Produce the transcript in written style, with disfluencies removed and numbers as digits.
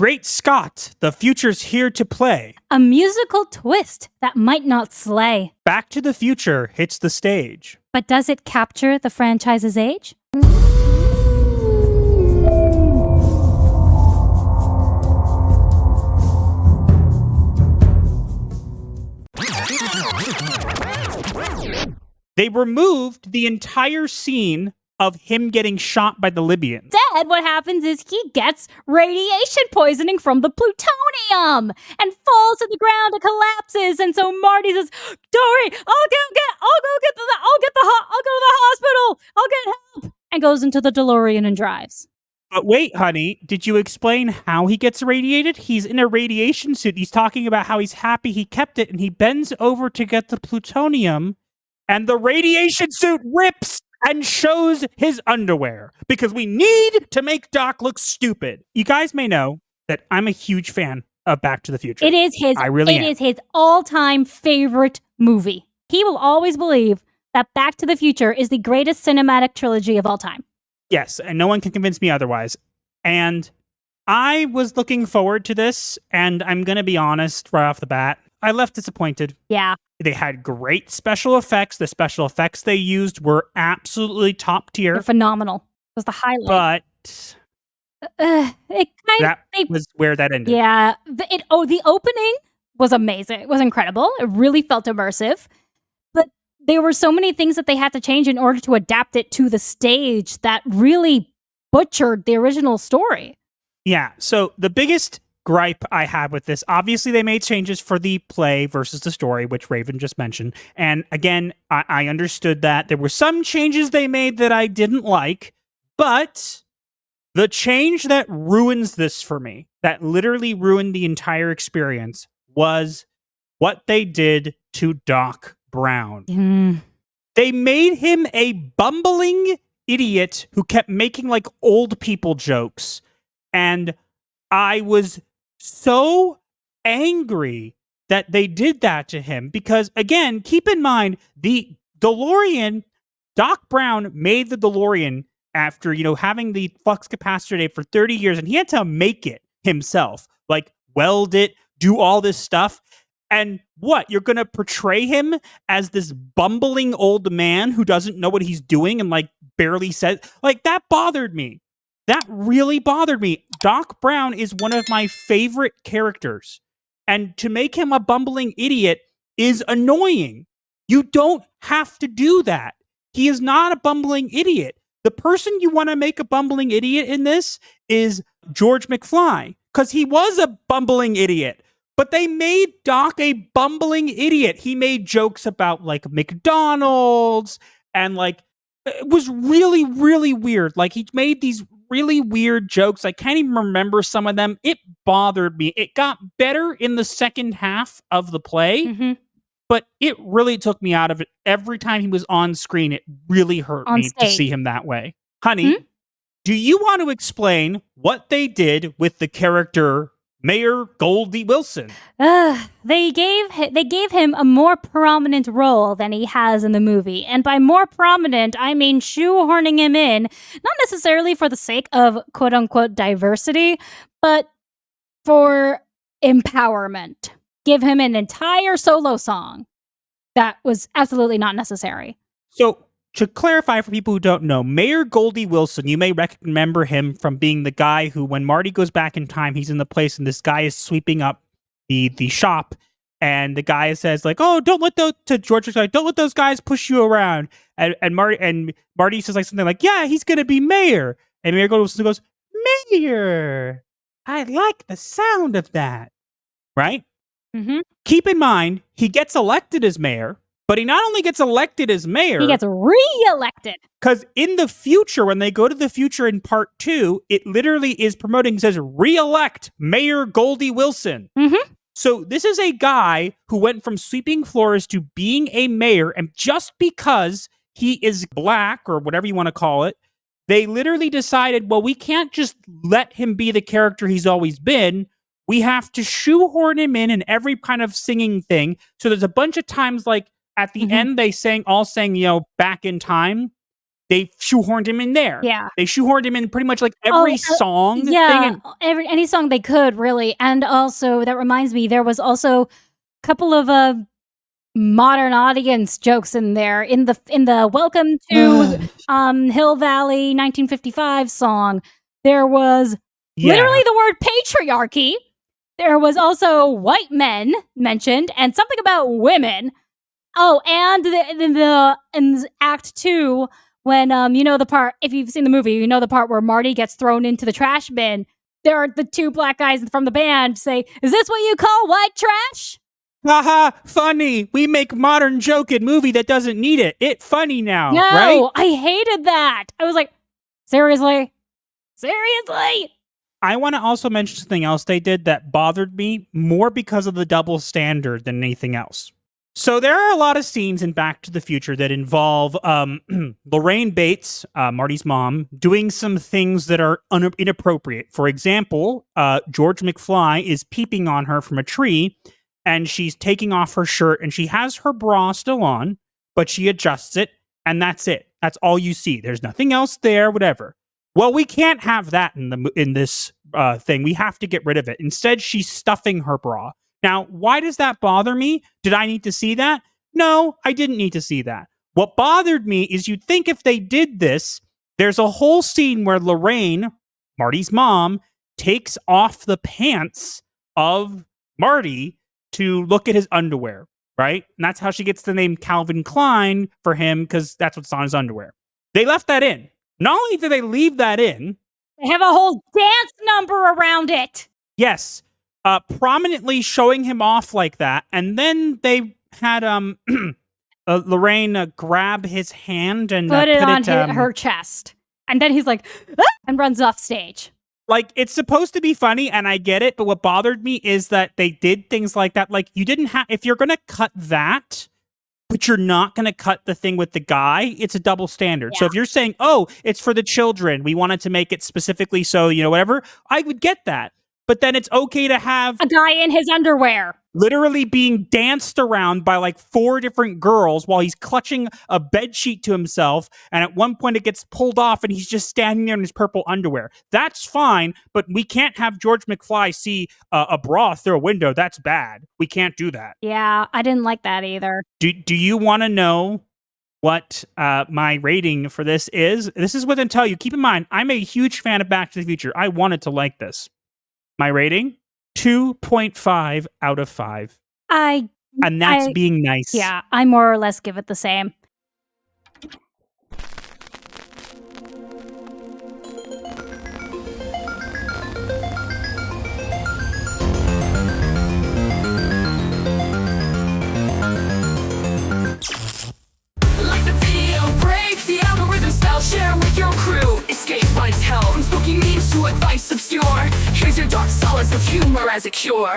Great Scott, the future's here to play. A musical twist that might not slay. Back to the Future hits the stage. But does it capture the franchise's age? They removed the entire scene of him getting shot by the Libyans. Instead, what happens is he gets radiation poisoning from the plutonium and falls to the ground and collapses. And so Marty says, "Dory, I'll go to the hospital. I'll get help." And goes into the DeLorean and drives. But wait, honey, did you explain how he gets irradiated? He's in a radiation suit. He's talking about how he's happy he kept it, and he bends over to get the plutonium, and the radiation suit rips and shows his underwear, because we need to make Doc look stupid. You guys may know that I'm a huge fan of Back to the Future. It is his his all-time favorite movie. He will always believe that Back to the Future is the greatest cinematic trilogy of all time. Yes, and no one can convince me otherwise. And I was looking forward to this, and I'm going to be honest right off the bat, I left disappointed. Yeah. They had great special effects. The special effects they used were absolutely top tier. They're phenomenal. It was the highlight. But was where that ended. Yeah. The opening was amazing. It was incredible. It really felt immersive. But there were so many things that they had to change in order to adapt it to the stage that really butchered the original story. Yeah. So the biggest gripe I had with this, obviously they made changes for the play versus the story, which Raven just mentioned. And again, I understood that there were some changes they made that I didn't like, but the change that ruins this for me, that literally ruined the entire experience, was what they did to Doc Brown. They made him a bumbling idiot who kept making like old people jokes. And I was so angry that they did that to him, because again, keep in mind, the DeLorean, Doc Brown made the DeLorean after, having the flux capacitor for 30 years, and he had to make it himself, like weld it, do all this stuff. And what, you're going to portray him as this bumbling old man who doesn't know what he's doing and like barely says, like, that bothered me. That really bothered me. Doc Brown is one of my favorite characters. And to make him a bumbling idiot is annoying. You don't have to do that. He is not a bumbling idiot. The person you want to make a bumbling idiot in this is George McFly, because he was a bumbling idiot. But they made Doc a bumbling idiot. He made jokes about like McDonald's, and like it was really, really weird. Like he made these really weird jokes. I can't even remember some of them. It bothered me. It got better in the second half of the play, but it really took me out of it. Every time he was on screen, it really hurt me to see him that way. Honey, do you want to explain what they did with the character Mayor Goldie Wilson? They gave him a more prominent role than he has in the movie. And by more prominent, I mean shoehorning him in, not necessarily for the sake of quote-unquote diversity, but for empowerment. Give him an entire solo song. That was absolutely not necessary. So, to clarify for people who don't know, Mayor Goldie Wilson, you may remember him from being the guy who, when Marty goes back in time, he's in the place and this guy is sweeping up the shop, and the guy says like, "Oh, don't let those," to George, like, "Don't let those guys push you around." And Marty says like something like, "Yeah, he's gonna be mayor." And Mayor Goldie Wilson goes, "Mayor, I like the sound of that." Right? Keep in mind, he gets elected as mayor. But he not only gets elected as mayor, he gets re-elected. Because in the future, when they go to the future in part 2, it literally is promoting, says, re-elect Mayor Goldie Wilson. So this is a guy who went from sweeping floors to being a mayor, and just because he is black, or whatever you want to call it, they literally decided, well, we can't just let him be the character he's always been. We have to shoehorn him in every kind of singing thing. So there's a bunch of times like, at the end, they all sang, back in time. they shoehorned him in there. Yeah. They shoehorned him in pretty much like every song thing. Yeah, And any song they could, really. And also, that reminds me, there was also a couple of modern audience jokes in there in the Welcome to Hill Valley 1955 song. There was literally the word patriarchy. There was also white men mentioned and something about women. Oh, and in Act 2, when you know the part, if you've seen the movie, you know the part where Marty gets thrown into the trash bin. There are the two black guys from the band say, "Is this what you call white trash?" Haha, funny. We make modern joke in movie that doesn't need it. It funny now, No, right? I hated that. I was like, seriously? Seriously? I want to also mention something else they did that bothered me more because of the double standard than anything else. So there are a lot of scenes in Back to the Future that involve Lorraine Bates, Marty's mom, doing some things that are inappropriate. For example, George McFly is peeping on her from a tree, and she's taking off her shirt, and she has her bra still on, but she adjusts it, and that's it. That's all you see. There's nothing else there, whatever. Well, we can't have that in this thing. We have to get rid of it. Instead, she's stuffing her bra. Now, why does that bother me? Did I need to see that? No, I didn't need to see that. What bothered me is you'd think if they did this, there's a whole scene where Lorraine, Marty's mom, takes off the pants of Marty to look at his underwear, right? And that's how she gets the name Calvin Klein for him, because that's what's on his underwear. They left that in. Not only did they leave that in, they have a whole dance number around it. Yes. Prominently showing him off like that, and then they had Lorraine grab his hand and put it on her chest, and then he's like, ah! and runs off stage. Like, it's supposed to be funny, and I get it, but what bothered me is that they did things like that. Like, you didn't have, if you're gonna cut that, but you're not gonna cut the thing with the guy, it's a double standard. Yeah. So if you're saying, oh, it's for the children, we wanted to make it specifically so, you know, whatever, I would get that. But then it's okay to have a guy in his underwear literally being danced around by like 4 different girls while he's clutching a bedsheet to himself. And at one point it gets pulled off and he's just standing there in his purple underwear. That's fine, but we can't have George McFly see a bra through a window. That's bad. We can't do that. Yeah, I didn't like that either. Do you want to know what my rating for this is? This is what I tell you. Keep in mind, I'm a huge fan of Back to the Future. I wanted to like this. My rating, 2.5 out of 5. And that's being nice. Yeah, I more or less give it the same. Like the video break, the algorithm style, share with your crew. Escape life's hell, from spooky memes to advice obscure. Here's your dark solace with humor as a cure.